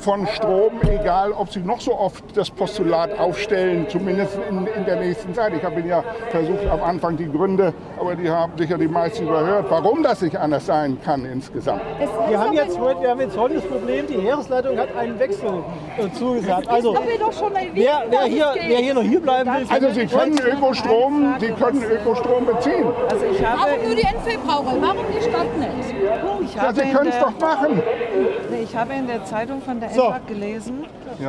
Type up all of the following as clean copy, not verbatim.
von Strom, egal ob Sie noch so oft das Postulat aufstellen, zumindest in der nächsten Zeit. Ich habe Ihnen ja versucht am Anfang die Gründe, aber die haben sicher die meisten überhört, warum das nicht anders sein kann insgesamt. Wir haben jetzt heute das Problem, die Heeresleitung hat einen Wechsel zugesagt. Also wer hier noch hier bleiben will... Also Sie können Ökostrom beziehen. Also warum nur die NV-Brauerei? Warum die Stadt nicht? Ja, Sie können es doch machen. Ich habe in der Zeitung von der ENWAG gelesen,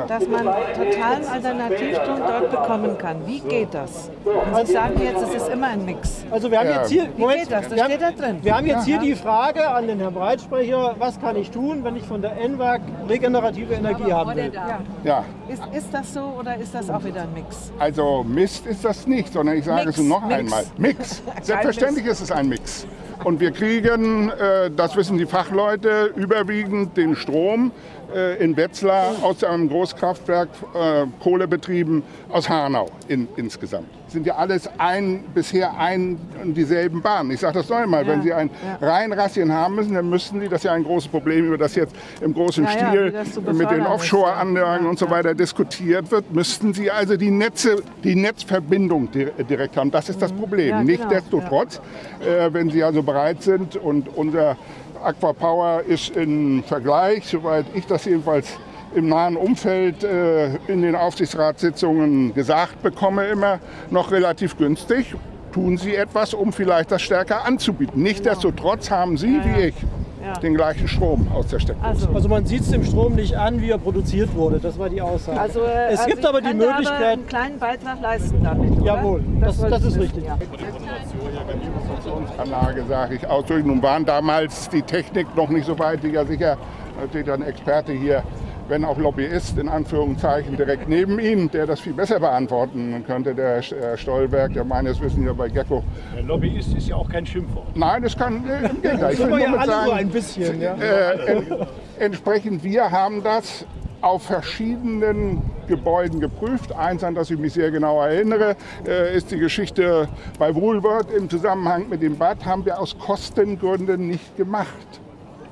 dass man totalen Alternativstrom dort bekommen kann. Wie geht das? Und Sie sagen jetzt, es ist immer ein Mix. Also wir haben jetzt hier, Wie geht das? Das steht da drin. Wir haben jetzt hier die Frage an den Herrn Breitsprecher, was kann ich tun, wenn ich von der ENWAG regenerative Energie haben will? Ja. Ist das so oder ist das auch wieder ein Mix? Also Mist ist das nicht, sondern ich sage es noch einmal. Mix. Selbstverständlich ist es ein Mix. Und wir kriegen, das wissen die Fachleute, überwiegend den Strom in Wetzlar aus einem Großkraftwerk, Kohlebetrieben aus Hanau insgesamt. Sind ja alles bisher ein und dieselben Bahnen. Ich sage das noch einmal, wenn Sie ein Rheinrassien haben müssen, dann müssten Sie, das ist ja ein großes Problem, über das jetzt im großen Stil mit den Offshore-Anlagen und so weiter diskutiert wird, müssten Sie also die Netzverbindung direkt haben. Das ist das Problem. Ja, Nichtsdestotrotz, wenn Sie also bereit sind und unser Aquapower ist im Vergleich, soweit ich das jedenfalls im nahen Umfeld in den Aufsichtsratssitzungen gesagt bekomme, immer noch relativ günstig. Tun Sie etwas, um vielleicht das stärker anzubieten. Nichtsdestotrotz haben Sie, wie ich, den gleichen Strom aus der Steckdose. Also man sieht es dem Strom nicht an, wie er produziert wurde. Das war die Aussage. Es gibt aber die Möglichkeit... Aber einen kleinen Beitrag leisten damit, oder? Jawohl, das ist richtig. Anlage, sage ich ausdrücklich. Nun waren damals die Technik noch nicht so weit, die ja sicher natürlich ein Experte hier, wenn auch Lobbyist in Anführungszeichen, direkt neben ihm, der das viel besser beantworten könnte, der Stolberg, der meines Wissens ja bei Gecko. Der Lobbyist ist ja auch kein Schimpfwort. Nein, das kann im Gegenteil. Ich will nur mit sagen, so ein bisschen. Ja. Entsprechend, wir haben das auf verschiedenen Gebäuden geprüft. Eins, an das ich mich sehr genau erinnere, ist die Geschichte bei Woolworth im Zusammenhang mit dem Bad, haben wir aus Kostengründen nicht gemacht.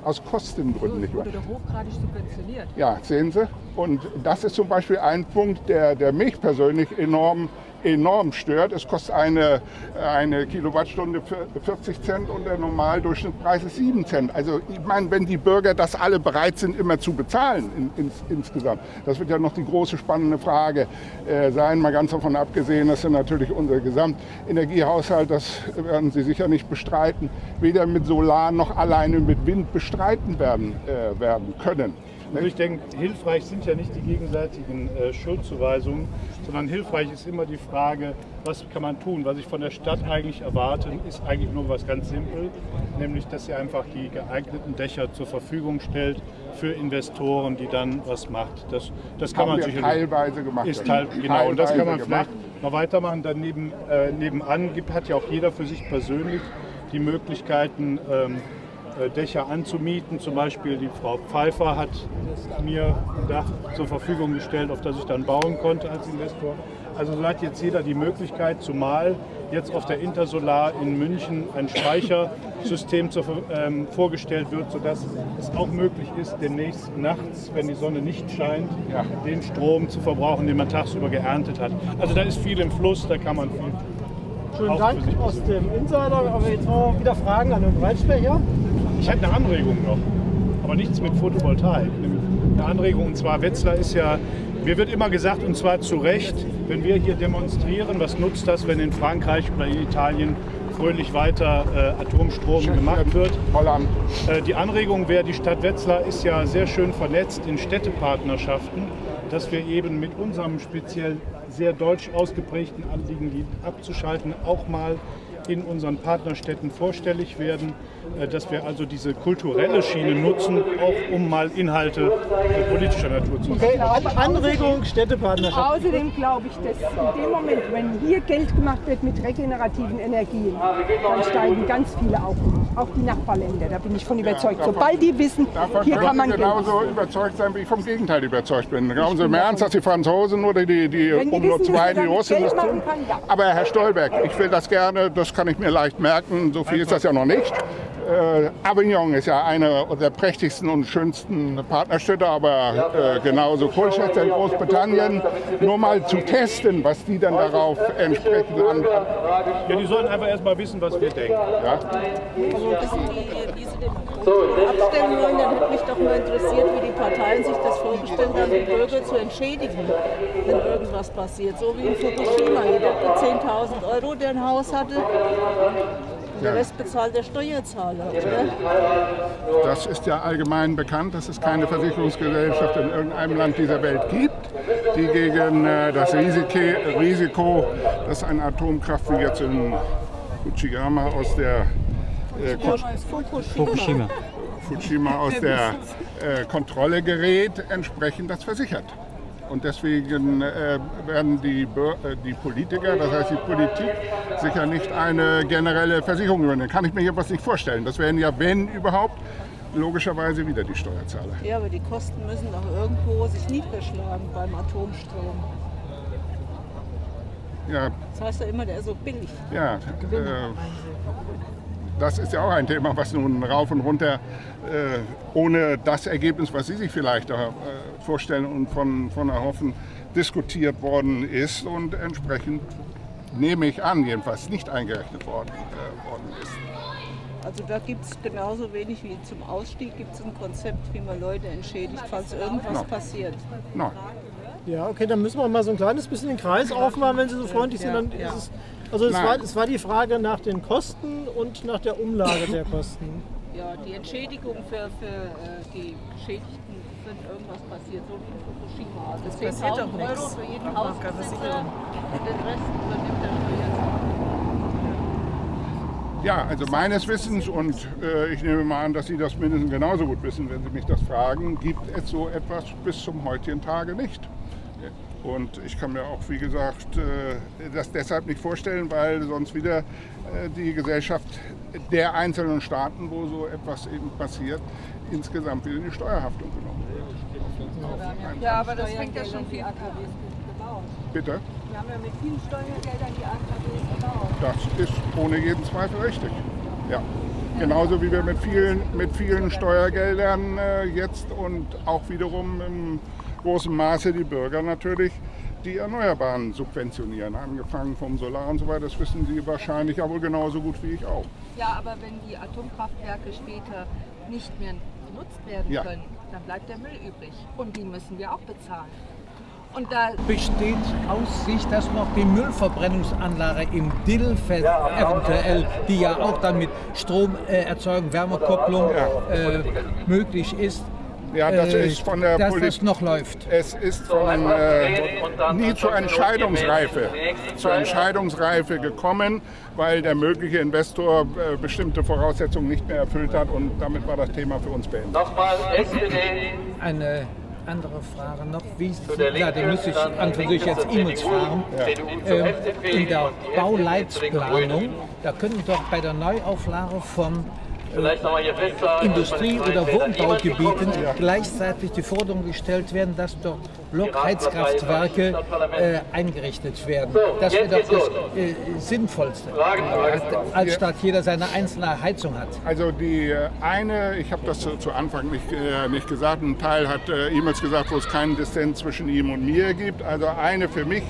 Aus Kostengründen nicht wahr? Wurde hochgradig subventioniert. Ja, sehen Sie. Und das ist zum Beispiel ein Punkt, der mich persönlich enorm stört. Es kostet eine Kilowattstunde 40 Cent und der Normaldurchschnittspreis ist 7 Cent. Also ich meine, wenn die Bürger das alle bereit sind, immer zu bezahlen insgesamt, das wird ja noch die große spannende Frage sein, mal ganz davon abgesehen, dass natürlich unser Gesamtenergiehaushalt, das werden Sie sicher nicht bestreiten, weder mit Solar noch alleine mit Wind bestreiten werden können. Also ich denke, hilfreich sind ja nicht die gegenseitigen Schuldzuweisungen, sondern hilfreich ist immer die Frage, was kann man tun? Was ich von der Stadt eigentlich erwarte, ist eigentlich nur was ganz simpel, nämlich dass sie einfach die geeigneten Dächer zur Verfügung stellt für Investoren, die dann was macht. Das kann man sicherlich teilweise gemacht. Genau, und das kann man vielleicht noch weitermachen. Dann nebenan hat ja auch jeder für sich persönlich die Möglichkeiten, Dächer anzumieten. Zum Beispiel die Frau Pfeiffer hat mir ein Dach zur Verfügung gestellt, auf das ich dann bauen konnte als Investor. Also so hat jetzt jeder die Möglichkeit, zumal jetzt auf der Intersolar in München ein Speichersystem vorgestellt wird, sodass es auch möglich ist, demnächst nachts, wenn die Sonne nicht scheint, den Strom zu verbrauchen, den man tagsüber geerntet hat. Also da ist viel im Fluss, da kann man viel. Schönen Dank aus dem Insider. Aber jetzt noch wieder Fragen an den Breitsprecher. Ich hätte eine Anregung noch, aber nichts mit Photovoltaik. Eine Anregung, und zwar Wetzlar ist ja, mir wird immer gesagt, und zwar zu Recht, wenn wir hier demonstrieren, was nutzt das, wenn in Frankreich oder in Italien fröhlich weiter Atomstrom gemacht wird. Holland. Die Anregung wäre, die Stadt Wetzlar ist ja sehr schön vernetzt in Städtepartnerschaften, dass wir eben mit unserem speziell sehr deutsch ausgeprägten Anliegen, die abzuschalten, auch mal in unseren Partnerstädten vorstellig werden, dass wir also diese kulturelle Schiene nutzen, auch um mal Inhalte politischer Natur zu machen. Okay, Anregung, Städtepartnerschaft. Außerdem glaube ich, dass in dem Moment, wenn hier Geld gemacht wird mit regenerativen Energien, dann steigen ganz viele auf. Auch die Nachbarländer, da bin ich von überzeugt. Sobald die wissen, hier kann man genauso überzeugt sein, wie ich vom Gegenteil überzeugt bin. Glauben Sie im Ernst, dass die Franzosen oder die Russen das tun? Aber Herr Stolberg, ich will das gerne, das kann ich mir leicht merken, so viel ist das ja noch nicht. Avignon ist ja eine der prächtigsten und schönsten Partnerstädte, aber genauso Colchester in Großbritannien. Nur mal zu testen, was die dann darauf entsprechend anfangen. Ja, die sollen einfach erst mal wissen, was wir denken. Ja? Abstellen wollen, dann hat mich doch mal interessiert, wie die Parteien sich das vorgestellt haben, die Bürger zu entschädigen, wenn irgendwas passiert. So wie in Fukushima, jeder hat 10.000 Euro, der ein Haus hatte. Der Rest bezahlt der Steuerzahler, oder? Das ist ja allgemein bekannt, dass es keine Versicherungsgesellschaft in irgendeinem Land dieser Welt gibt, die gegen das Risiko, dass ein Atomkraftwerk jetzt in Fukushima aus der Fukushima aus der Kontrolle gerät, entsprechend das versichert. Und deswegen werden die Politiker, das heißt die Politik, sicher nicht eine generelle Versicherung übernehmen. Kann ich mir jedenfalls nicht vorstellen. Das wären ja, wenn überhaupt, logischerweise wieder die Steuerzahler. Ja, aber die Kosten müssen doch irgendwo sich niederschlagen beim Atomstrom. Ja. Das heißt ja immer, der ist so billig. Ja, das ist ja auch ein Thema, was nun rauf und runter ohne das Ergebnis, was Sie sich vielleicht vorstellen und von erhoffen, diskutiert worden ist und entsprechend, nehme ich an, jedenfalls nicht eingerechnet worden ist. Also da gibt es genauso wenig wie zum Ausstieg, gibt es ein Konzept, wie man Leute entschädigt, falls irgendwas passiert. No. Ja, okay, dann müssen wir mal so ein kleines bisschen den Kreis aufmachen, wenn Sie so freundlich sind. Dann ist es, also es war die Frage nach den Kosten und nach der Umlage der Kosten. Ja, die Entschädigung für die Geschädigten, wenn irgendwas passiert, so wie in Fukushima. Das passiert doch nichts. Euro für jeden Hausbesitzer und den Rest übernimmt der Steuerzahler. Ja, also meines Wissens, und ich nehme mal an, dass Sie das mindestens genauso gut wissen, wenn Sie mich das fragen, gibt es so etwas bis zum heutigen Tage nicht. Und ich kann mir auch, wie gesagt, das deshalb nicht vorstellen, weil sonst wieder die Gesellschaft der einzelnen Staaten, wo so etwas eben passiert, insgesamt wieder in die Steuerhaftung genommen wird. Ja, aber das fängt ja schon viel an. Bitte? Wir haben ja mit vielen Steuergeldern die AKWs gebaut. Das ist ohne jeden Zweifel richtig. Ja. Genauso wie wir mit vielen Steuergeldern jetzt und auch wiederum im großen Maße die Bürger natürlich die Erneuerbaren subventionieren, angefangen vom Solar und so weiter. Das wissen Sie wahrscheinlich ja wohl genauso gut wie ich auch. Ja, aber wenn die Atomkraftwerke später nicht mehr genutzt werden können, dann bleibt der Müll übrig. Und die müssen wir auch bezahlen. Und da besteht Aussicht, dass noch die Müllverbrennungsanlage im Dillfeld eventuell, die ja auch dann mit Stromerzeugung, Wärmekopplung möglich ist, ja, das ist von der dass das noch läuft. Es ist nie zur Entscheidungsreife gekommen, weil der mögliche Investor bestimmte Voraussetzungen nicht mehr erfüllt hat und damit war das Thema für uns beendet. Nochmal SPD. Eine andere Frage noch, die müsste ich an für sich jetzt E-Mails fragen. In der Bauleitplanung, da können doch bei der Neuauflage von Industrie- oder Wohnbaugebieten gleichzeitig die Forderung gestellt werden, dass dort Blockheizkraftwerke eingerichtet werden. Das wäre doch das Sinnvollste, als statt jeder seine einzelne Heizung hat. Also die eine, ich habe das zu Anfang nicht gesagt, ein Teil hat E-Mails gesagt, wo es keinen Dissens zwischen ihm und mir gibt. Also eine für mich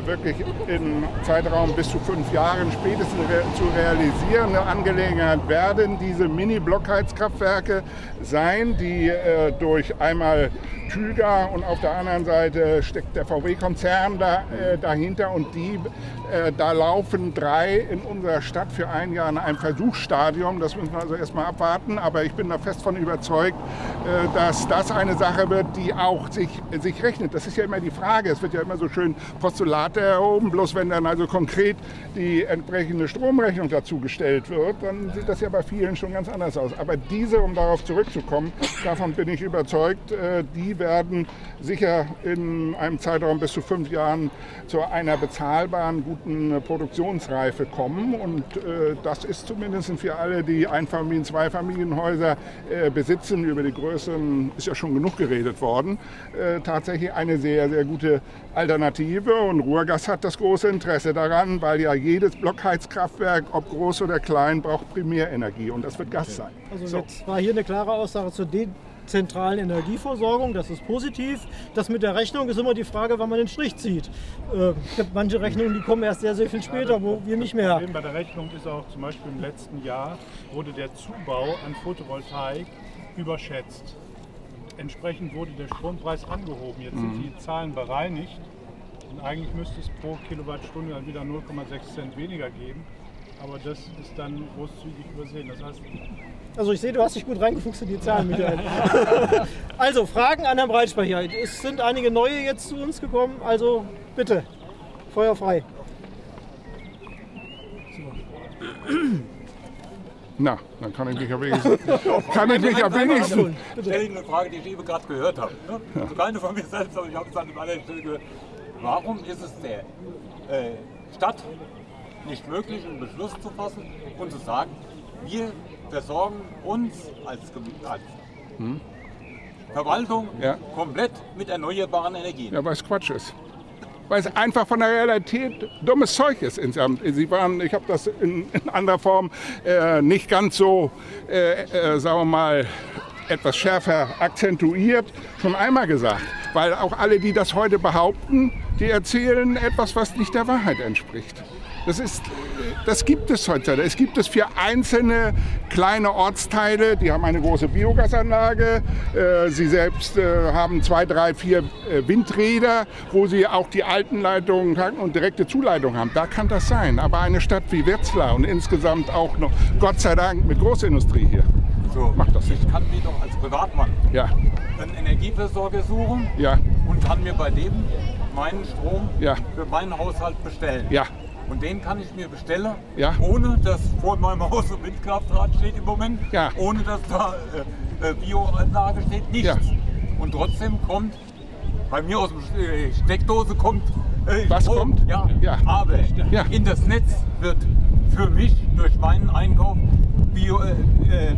wirklich im Zeitraum bis zu 5 Jahren spätestens zu realisierende Angelegenheit werden diese Mini-Blockheizkraftwerke sein, die durch einmal Tüger und auf der anderen Seite steckt der VW-Konzern dahinter und da laufen 3 in unserer Stadt für ein Jahr in einem Versuchsstadium. Das müssen wir also erstmal abwarten, aber ich bin da fest von überzeugt, dass das eine Sache wird, die auch sich rechnet. Das ist ja immer die Frage, es wird ja immer so schön Postulate erhoben, bloß wenn dann also konkret die entsprechende Stromrechnung dazu gestellt wird, dann sieht das ja bei vielen schon ganz anders aus. Aber diese, um darauf zurückzukommen, davon bin ich überzeugt, die werden sicher in einem Zeitraum bis zu 5 Jahren zu einer bezahlbaren, guten Produktionsreife kommen. Und das ist zumindest für alle, die Einfamilien-, Zweifamilienhäuser besitzen, über die Größen ist ja schon genug geredet worden, tatsächlich eine sehr, sehr gute Alternative. Und Ruhrgas hat das große Interesse daran, weil ja jedes Blockheizkraftwerk, ob groß oder klein, braucht Primärenergie und das wird Gas sein. Also jetzt war hier eine klare Aussage zur dezentralen Energieversorgung, das ist positiv. Das mit der Rechnung ist immer die Frage, wann man den Strich zieht. Es gibt manche Rechnungen, die kommen erst sehr, sehr viel später, wo wir nicht mehr... Das Problem bei der Rechnung ist auch, zum Beispiel im letzten Jahr wurde der Zubau an Photovoltaik überschätzt. Entsprechend wurde der Strompreis angehoben. Jetzt sind die Zahlen bereinigt und eigentlich müsste es pro Kilowattstunde dann wieder 0,6 Cent weniger geben. Aber das ist dann großzügig übersehen. Das heißt, also ich sehe, du hast dich gut reingefuchst in die Zahlen, Michael. Also Fragen an Herrn Breitspeicher. Es sind einige neue jetzt zu uns gekommen, also bitte, Feuer frei. So. Na, dann kann ich mich ja wenigstens... Ich stelle Ihnen eine Frage, die ich eben gerade gehört habe. Ne? Also keine von mir selbst, aber ich habe es an einer Stelle gehört. Warum ist es der Stadt nicht möglich, einen Beschluss zu fassen und zu sagen, wir versorgen uns als Verwaltung komplett mit erneuerbaren Energien? Ja, weil es Quatsch ist. Weil es einfach von der Realität dummes Zeug ist insgesamt. Sie waren, ich habe das in anderer Form nicht ganz so, sagen wir mal, etwas schärfer akzentuiert, schon einmal gesagt. Weil auch alle, die das heute behaupten, die erzählen etwas, was nicht der Wahrheit entspricht. Das gibt es heutzutage. Es gibt es für einzelne kleine Ortsteile, die haben eine große Biogasanlage. Sie selbst haben 2, 3, 4 Windräder, wo sie auch die alten Leitungen und direkte Zuleitung haben. Da kann das sein. Aber eine Stadt wie Wetzlar und insgesamt auch noch, Gott sei Dank, mit Großindustrie hier, macht das nicht. Ich kann mir doch als Privatmann einen Energieversorger suchen und kann mir bei dem meinen Strom für meinen Haushalt bestellen. Und den kann ich mir bestellen, ohne dass vor meinem Haus ein Windkraftrad steht im Moment, ohne dass da Bioanlage steht, nichts. Und trotzdem kommt, bei mir aus der Steckdose kommt was Strom, kommt? Aber in das Netz wird für mich durch meinen Einkauf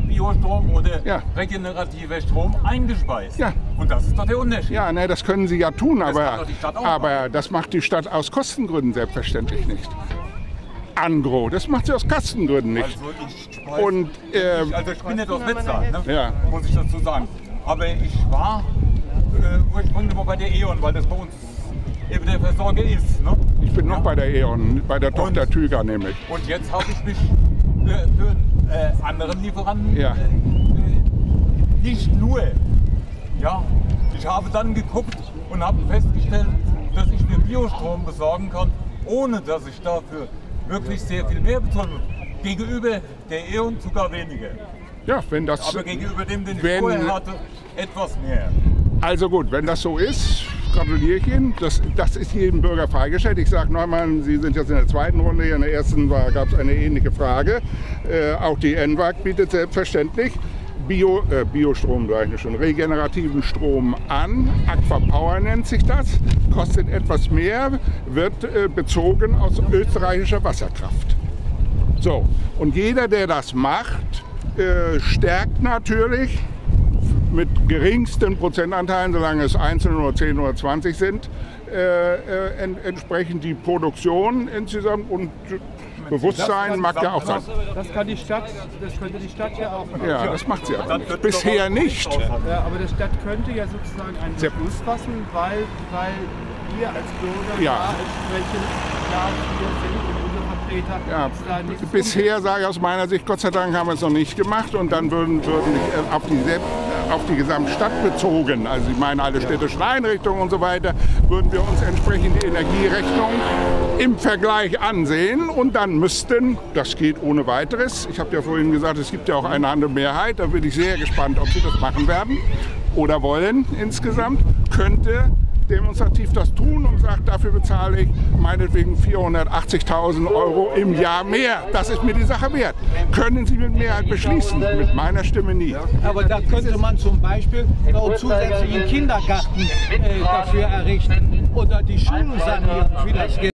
Biostrom oder regenerativer Strom eingespeist. Und das ist doch der Unterschied. Ja, ne, das können Sie ja tun, aber das macht die Stadt aus Kostengründen selbstverständlich nicht. Angro, das macht sie aus Kostengründen nicht. Also ich bin nicht aus Wetzlar, ne? Muss ich dazu sagen. Aber ich war ursprünglich mal bei der E.ON, weil das bei uns eben der Versorger ist. Ne? Ich bin noch bei der E.ON, bei der Tochter Tüger nämlich. Und jetzt habe ich mich für anderen Lieferanten nicht nur. Ich habe dann geguckt und habe festgestellt, dass ich mir Biostrom besorgen kann, ohne dass ich dafür wirklich sehr viel mehr bezahle. Gegenüber der E.ON sogar weniger. Ja, wenn das... Aber gegenüber dem, den ich vorher hatte, etwas mehr. Also gut, wenn das so ist, gratuliere ich Ihnen. Das ist jedem Bürger freigestellt. Ich sage nochmal, Sie sind jetzt in der zweiten Runde. In der ersten gab es eine ähnliche Frage. Auch die EnWag bietet selbstverständlich Biostrom, sage ich schon, regenerativen Strom an. Aquapower nennt sich das. Kostet etwas mehr, wird bezogen aus österreichischer Wasserkraft. So, und jeder, der das macht, stärkt natürlich mit geringsten Prozentanteilen, solange es einzeln oder 10 oder 20 sind, entsprechend die Produktion insgesamt und Bewusstsein mag ja auch sein. Das könnte die Stadt ja auch machen. Ja, das macht sie aber nicht. Bisher nicht. Ja, aber die Stadt könnte ja sozusagen einen Beschluss fassen, weil wir als Bürger entsprechend wir sind und unsere Vertreter. Ja, bisher sage ich aus meiner Sicht, Gott sei Dank haben wir es noch nicht gemacht und dann würden auf die Gesamtstadt bezogen, also ich meine alle städtischen Einrichtungen und so weiter, würden wir uns entsprechend die Energierechnung im Vergleich ansehen und dann müssten, das geht ohne weiteres, ich habe ja vorhin gesagt, es gibt ja auch eine andere Mehrheit, da bin ich sehr gespannt, ob Sie das machen werden oder wollen insgesamt, könnte demonstrativ das tun und sagt, dafür bezahle ich meinetwegen 480.000 € im Jahr mehr. Das ist mir die Sache wert. Können Sie mit Mehrheit beschließen? Mit meiner Stimme nie. Aber da könnte man zum Beispiel noch einen zusätzlichen Kindergarten dafür errichten oder die Schulen sanieren, wie das geht.